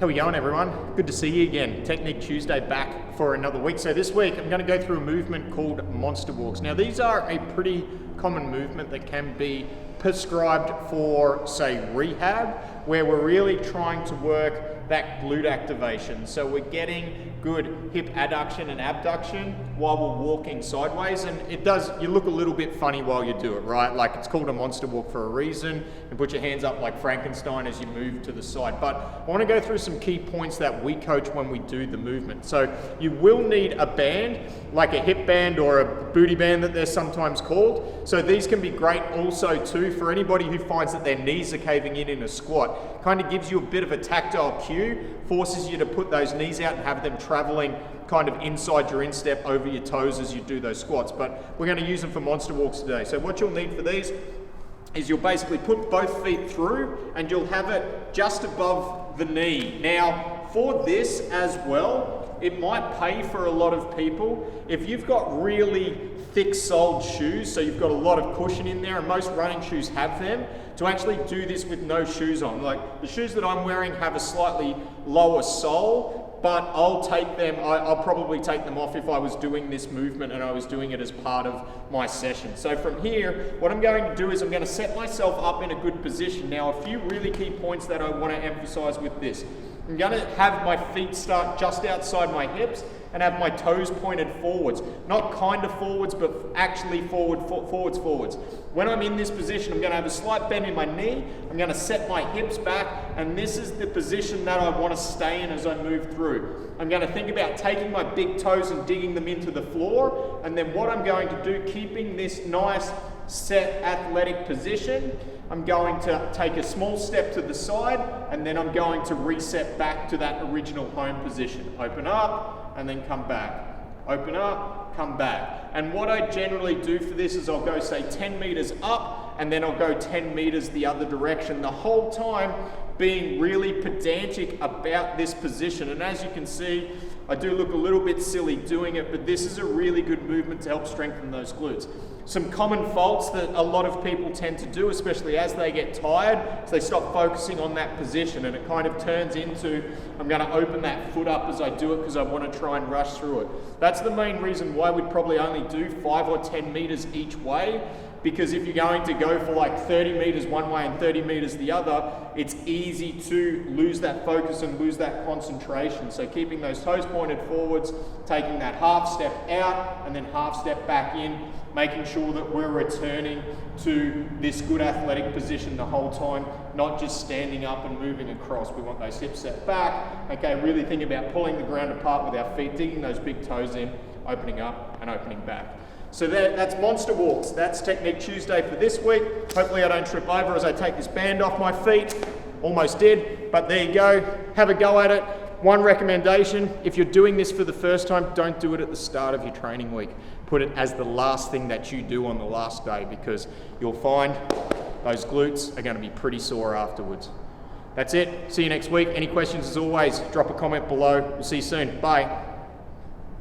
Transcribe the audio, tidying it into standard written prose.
How we going, everyone? Good to see you again. Technique Tuesday back for another week. So this week I'm going to go through a movement called monster walks. Now these are a pretty common movement that can be prescribed for, say, rehab, where we're really trying to work that glute activation. So we're getting good hip adduction and abduction while we're walking sideways, and you look a little bit funny while you do it, right? Like, it's called a monster walk for a reason, and put your hands up like Frankenstein as you move to the side. But I want to go through some key points that we coach when we do the movement. So you will need a band, like a hip band or a booty band that they're sometimes called. So these can be great also too for anybody who finds that their knees are caving in a squat. Kind of gives you a bit of a tactile cue, forces you to put those knees out and have them traveling kind of inside your instep over your toes as you do those squats. But we're going to use them for monster walks today. So what you'll need for these is you'll basically put both feet through and you'll have it just above the knee. Now for this as well, it might pay for a lot of people if you've got really thick soled shoes, so you've got a lot of cushion in there, and most running shoes have them, to actually do this with no shoes on. Like the shoes that I'm wearing have a slightly lower sole, but I'll probably take them off if I was doing this movement and I was doing it as part of my session. So from here, what I'm going to do is I'm going to set myself up in a good position. Now, a few really key points that I want to emphasize with this. I'm going to have my feet start just outside my hips and have my toes pointed forwards. Not kind of forwards, but actually forwards. When I'm in this position, I'm going to have a slight bend in my knee. I'm going to set my hips back, and this is the position that I want to stay in as I move through. I'm going to think about taking my big toes and digging them into the floor, and then what I'm going to do, keeping this nice set athletic position, I'm going to take a small step to the side, and then I'm going to reset back to that original home position. Open up, and then come back. Open up, come back. And what I generally do for this is I'll go, say, 10 meters up, and then I'll go 10 meters the other direction, the whole time being really pedantic about this position. And as you can see, I do look a little bit silly doing it, but this is a really good movement to help strengthen those glutes. Some common faults that a lot of people tend to do, especially as they get tired, is they stop focusing on that position, and it kind of turns into, I'm going to open that foot up as I do it because I want to try and rush through it. That's the main reason why we'd probably only do 5 or 10 meters each way, because if you're going to go for like 30 meters one way and 30 meters the other, it's easy to lose that focus and lose that concentration. So keeping those toes pointed forwards, taking that half step out and then half step back in, making sure that we're returning to this good athletic position the whole time, not just standing up and moving across. We want those hips set back. Okay, really think about pulling the ground apart with our feet, digging those big toes in, opening up and opening back. So that's monster walks. That's Technique Tuesday for this week. Hopefully I don't trip over as I take this band off my feet. Almost did, but there you go. Have a go at it. One recommendation, if you're doing this for the first time, don't do it at the start of your training week. Put it as the last thing that you do on the last day, because you'll find those glutes are going to be pretty sore afterwards. That's it. See you next week. Any questions, as always, drop a comment below. We'll see you soon. Bye.